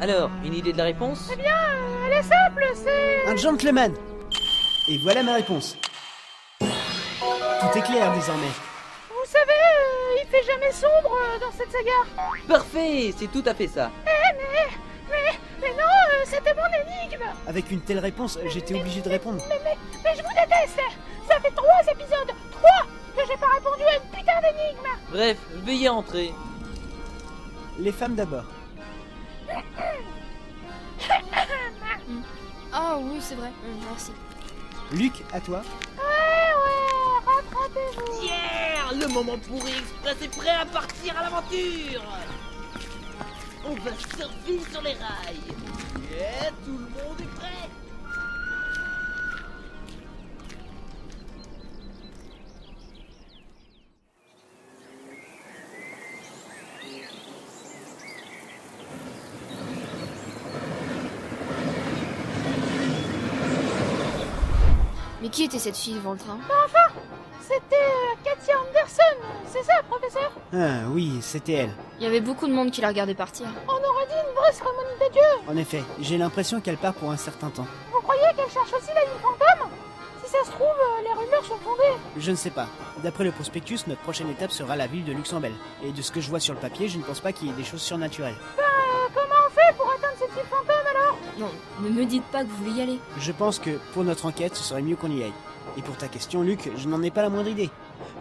Alors, une idée de la réponse? Eh bien, elle est simple, c'est... Un gentleman. Et voilà ma réponse. Tout est clair désormais. Vous savez, il fait jamais sombre dans cette saga. Parfait, c'est tout à fait ça. Mais non, c'était mon énigme. Avec une telle réponse, j'étais obligé de répondre. Mais je vous déteste. Ça fait 3 épisodes, 3, que j'ai pas répondu à une putain d'énigme. Bref, veuillez entrer. Les femmes d'abord. Ah oui, c'est vrai. Merci. Luc, à toi. Ouais, rattrapez-vous. Yeah! Le moment pourri express est prêt à partir à l'aventure. On va surfer sur les rails. Yeah, tout le monde est prêt. Mais qui était cette fille devant le train? C'était Katia Anderson, c'est ça, professeur? Ah oui, c'était elle. Il y avait beaucoup de monde qui la regardait partir. On aurait dit une vraie cérémonie d'adieu. En effet, j'ai l'impression qu'elle part pour un certain temps. Vous croyez qu'elle cherche aussi la ville fantôme? Si ça se trouve, les rumeurs sont fondées. Je ne sais pas. D'après le prospectus, notre prochaine étape sera la ville de Luxembourg. Et de ce que je vois sur le papier, je ne pense pas qu'il y ait des choses surnaturelles. Comment on fait pour atteindre cette ville fantôme alors? Non, ne me dites pas que vous voulez y aller. Je pense que, pour notre enquête, ce serait mieux qu'on y aille. Et pour ta question, Luc, je n'en ai pas la moindre idée.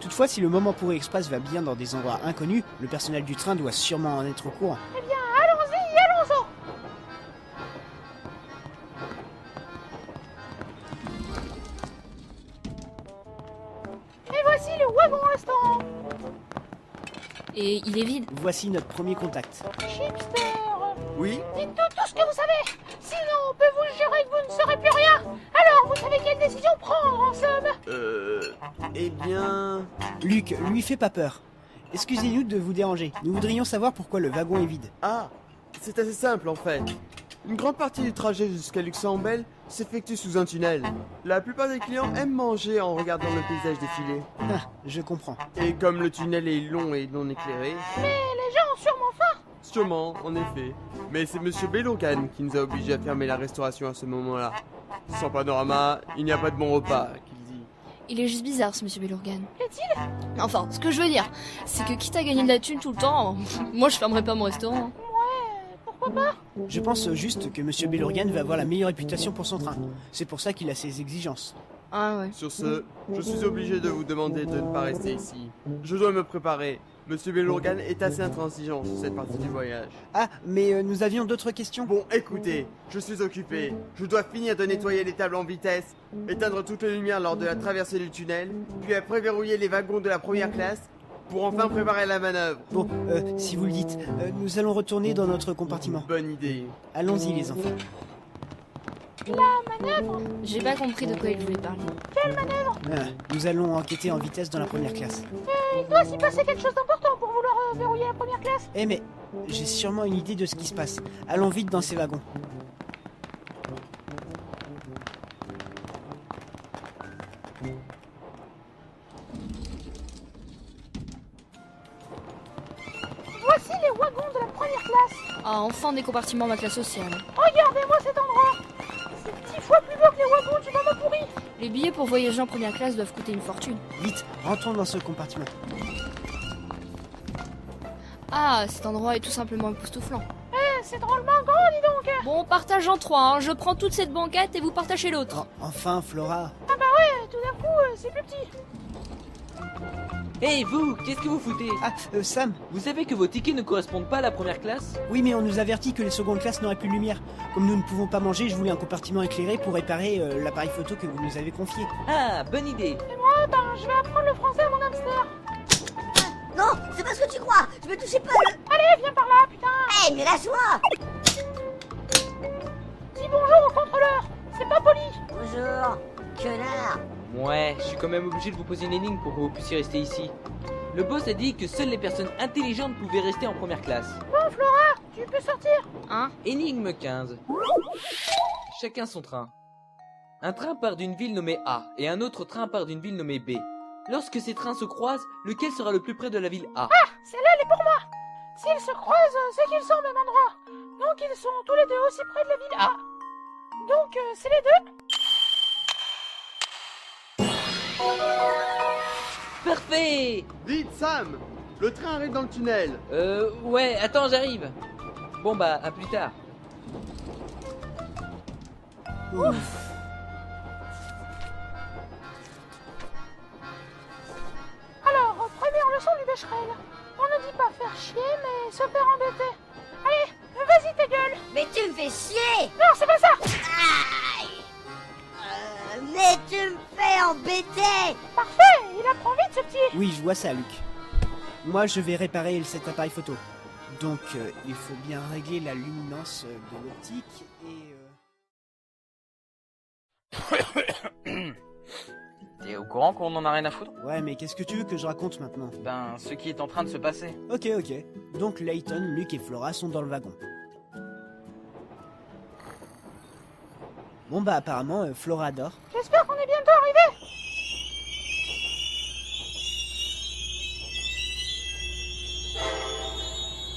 Toutefois, si le moment pourri express va bien dans des endroits inconnus, le personnel du train doit sûrement en être au courant. Eh bien, allons-y, allons-en. Et voici le wagon-restaurant. Et il est vide. Voici notre premier contact. Chipster. Oui? Dites-nous tout ce que vous savez. Sinon, on peut vous jurer que vous ne saurez plus rien. Alors, vous savez quelle décision prendre, en somme? Eh bien... Luc, lui fait pas peur. Excusez-nous de vous déranger. Nous voudrions savoir pourquoi le wagon est vide. Ah, c'est assez simple en fait. Une grande partie du trajet jusqu'à Luxembourg s'effectue sous un tunnel. La plupart des clients aiment manger en regardant le paysage défiler. Ah, je comprends. Et comme le tunnel est long et non éclairé, Mais les gens ont sûrement faim. sûrement, en effet. Mais c'est Monsieur Bellorgan qui nous a obligés à fermer la restauration à ce moment-là. Sans panorama, il n'y a pas de bon repas, qu'il dit. Il est juste bizarre, ce monsieur Bellorgan. Plaît-il? Enfin, ce que je veux dire, c'est que quitte à gagner de la thune tout le temps, moi je fermerai pas mon restaurant. Pourquoi pas? Je pense juste que Monsieur Bellorgan va avoir la meilleure réputation pour son train. C'est pour ça qu'il a ses exigences. Ah ouais. Sur ce, je suis obligé de vous demander de ne pas rester ici. Je dois me préparer. Monsieur Bellorgan est assez intransigeant sur cette partie du voyage. Ah, mais nous avions d'autres questions. Bon, écoutez, je suis occupé. Je dois finir de nettoyer les tables en vitesse, éteindre toutes les lumières lors de la traversée du tunnel, puis après verrouiller les wagons de la première classe, pour enfin préparer la manœuvre. Bon, si vous le dites, nous allons retourner dans notre compartiment. Bonne idée. Allons-y les enfants. La manœuvre? J'ai pas compris de quoi il voulait parler. Quelle manœuvre? Nous allons enquêter en vitesse dans la première classe. Il doit s'y passer quelque chose d'important pour vouloir verrouiller la première classe. Eh mais, j'ai sûrement une idée de ce qui se passe. Allons vite dans ces wagons. Voici les wagons de la première classe. Ah, enfin des compartiments de ma classe sociale. Regardez-moi cet endroit. C'est 10 fois plus beau que les wagons du moment pourri. Les billets pour voyager en première classe doivent coûter une fortune. Vite, rentrons dans ce compartiment. Ah, cet endroit est tout simplement époustouflant. C'est drôlement grand, dis donc. Bon, on partage en 3, hein. Je prends toute cette banquette et vous partagez l'autre. Enfin, Flora. Ah bah ouais, tout d'un coup, c'est plus petit. Hey vous, qu'est-ce que vous foutez? Ah, Sam. Vous savez que vos tickets ne correspondent pas à la première classe? Oui, mais on nous avertit que les secondes classes n'auraient plus de lumière. Comme nous ne pouvons pas manger, je voulais un compartiment éclairé pour réparer l'appareil photo que vous nous avez confié. Ah, bonne idée. Et moi, je vais apprendre le français à mon hamster. Non, c'est pas ce que tu crois. Je me touchais pas le... Allez, viens par là, putain. Hé, mais lâche-moi. Dis bonjour au contrôleur. C'est pas poli. Bonjour, connard. Ouais, je suis quand même obligé de vous poser une énigme pour que vous puissiez rester ici. Le boss a dit que seules les personnes intelligentes pouvaient rester en première classe. Bon, Flora, tu peux sortir. Hein? Énigme 15. Chacun son train. Un train part d'une ville nommée A et un autre train part d'une ville nommée B. Lorsque ces trains se croisent, lequel sera le plus près de la ville A? Celle-là, elle est pour moi. S'ils se croisent, c'est qu'ils sont au même endroit. Donc ils sont tous les deux aussi près de la ville A. Donc c'est les deux. Parfait! Vite, Sam! Le train arrive dans le tunnel. Ouais, attends, j'arrive. Bon bah, à plus tard. Ouf. Alors, première leçon du Becherel. On ne dit pas faire chier, mais se faire embêter. Allez, vas-y ta gueule. Mais tu me fais chier! Non, c'est pas ça. Aïe! Mais tu me fais embêter! Parfait, il apprend vite ce petit. Oui, je vois ça, Luc. Moi, je vais réparer cet appareil photo. Donc, il faut bien régler la luminance de l'optique et... T'es au courant qu'on en a rien à foutre? Ouais, mais qu'est-ce que tu veux que je raconte maintenant? Ben, ce qui est en train de se passer. Ok. Donc, Layton, Luc et Flora sont dans le wagon. Bon bah, apparemment, Flora dort. J'espère qu'on est bientôt arrivé.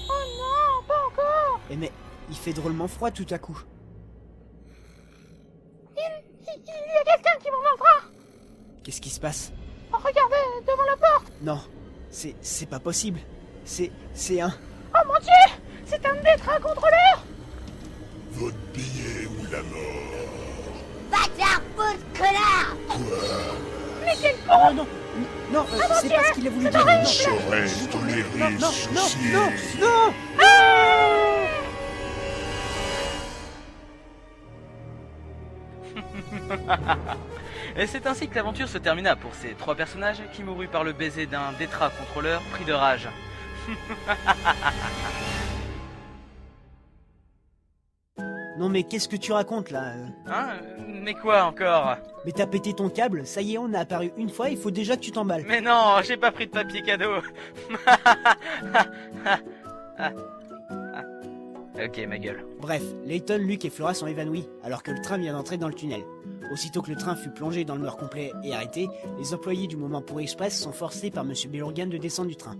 Oh non, pas encore. Eh mais, il fait drôlement froid tout à coup. Il y a quelqu'un qui monte dans le train. Qu'est-ce qui se passe? Oh, regardez, devant la porte. Non, c'est pas possible. C'est un... Oh mon Dieu, c'est un des trains contrôleurs. Votre billet ou la mort. Va te faire foutre, connard! Mais quel con. Oh non, non, c'est pas ce qu'il a voulu dire. Non, Saurais-je tolérer non, ceci? non. Et c'est ainsi que l'aventure se termina pour ces trois personnages qui moururent par le baiser d'un Détra contrôleur pris de rage. Non mais qu'est-ce que tu racontes là Hein? Mais quoi encore? Mais t'as pété ton câble, ça y est, on a apparu une fois, il faut déjà que tu t'emballes. Mais non, j'ai pas pris de papier cadeau. Ok, ma gueule. Bref, Layton, Luc et Flora sont évanouis, alors que le train vient d'entrer dans le tunnel. Aussitôt que le train fut plongé dans le mur complet et arrêté, les employés du Moment pour Express sont forcés par Monsieur Bellorgan de descendre du train.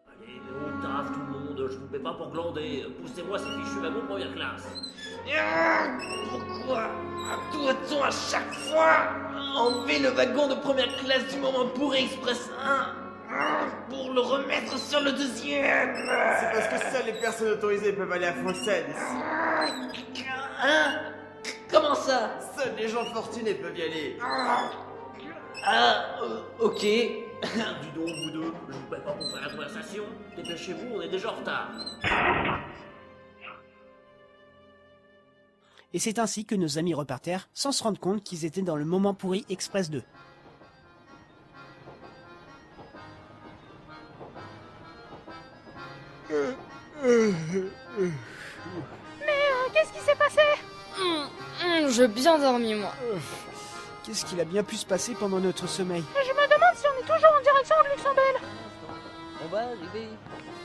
Allez, au taf tout le monde, je vous paie pas pour glander. Poussez-moi ces fichus wagons première classe. Pourquoi doit-on à chaque fois enlever le wagon de première classe du Moment pour Express 1 pour le remettre sur le deuxième? C'est parce que seules les personnes autorisées peuvent aller à Frossens. Hein? Comment ça? Seuls les gens fortunés peuvent y aller. Ok. Dis donc, vous deux, je vous paie pas pour faire la conversation. Dépêchez-vous, on est déjà en retard. Et c'est ainsi que nos amis repartèrent, sans se rendre compte qu'ils étaient dans le Moment pourri Express 2. Qu'est-ce qui s'est passé? J'ai bien dormi, moi. Qu'est-ce qu'il a bien pu se passer pendant notre sommeil? Je me demande si on est toujours en direction de Luxembourg.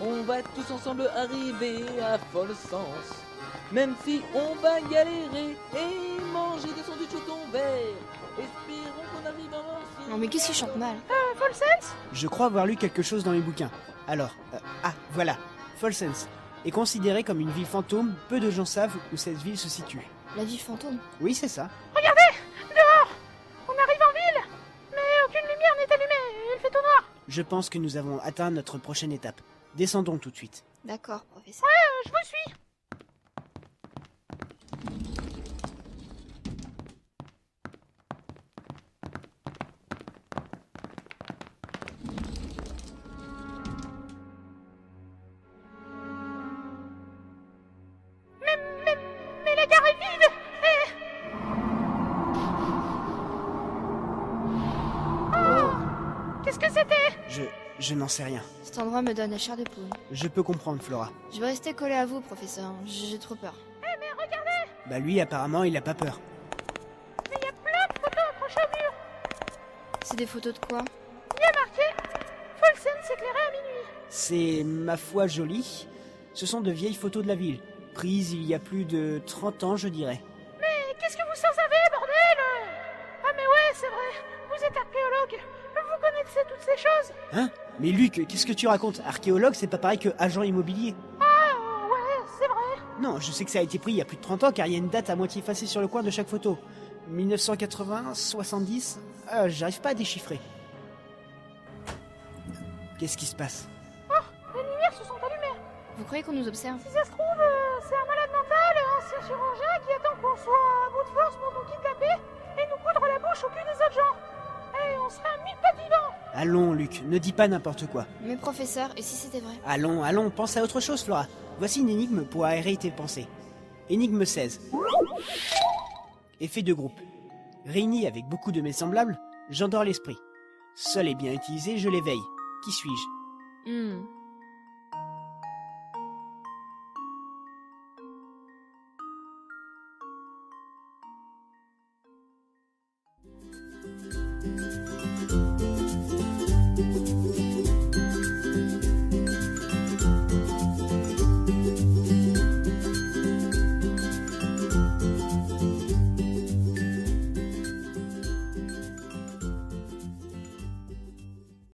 On va tous ensemble arriver à Folsens. Même si on va galérer et manger des sandwichs au thon vert. Espérons qu'on arrive avant. Non mais qu'est-ce qu'il chante mal? Folsens? Je crois avoir lu quelque chose dans les bouquins. Alors, voilà, Folsens est considérée comme une ville fantôme, peu de gens savent où cette ville se situe. La vie fantôme. Oui, c'est ça. Regardez, dehors. On arrive en ville, mais aucune lumière n'est allumée. Il fait tout noir. Je pense que nous avons atteint notre prochaine étape. Descendons tout de suite. D'accord, professeur. Je vous suis. Mais la gare est vide. Qu'est-ce que c'était? Je n'en sais rien. Cet endroit me donne la chair de poule. Je peux comprendre, Flora. Je vais rester collé à vous, professeur. J'ai trop peur. Mais regardez, Bah lui, apparemment, il a pas peur. il y a plein de photos accrochées au mur. C'est des photos de quoi? Il y a marqué Folsens éclairé à minuit. C'est, ma foi, joli. Ce sont de vieilles photos de la ville, prises il y a plus de 30 ans, je dirais. Mais qu'est-ce que vous en savez, bordel? Ah mais ouais, c'est vrai, vous êtes archéologue. Vous connaissez toutes ces choses? Hein? Mais Luc, qu'est-ce que tu racontes? Archéologue, c'est pas pareil que agent immobilier. Ouais, c'est vrai. Non, je sais que ça a été pris il y a plus de 30 ans car il y a une date à moitié effacée sur le coin de chaque photo. 1980, 70, j'arrive pas à déchiffrer. Qu'est-ce qui se passe? Les lumières se sont allumées. Vous croyez qu'on nous observe? Si ça se trouve, c'est un malade mental, un ancien chirurgien qui attend qu'on soit à bout de force pour nous kidnapper et nous coudre la bouche au cul des autres gens. Et on serait un mille pas vivants. Allons, Luc, ne dis pas n'importe quoi. Mais professeur, et si c'était vrai? Allons, pense à autre chose, Flora. Voici une énigme pour aérer tes pensées. Énigme 16. Effet de groupe. Réuni avec beaucoup de mes semblables, j'endors l'esprit. Seul et bien utilisé, je l'éveille. Qui suis-je?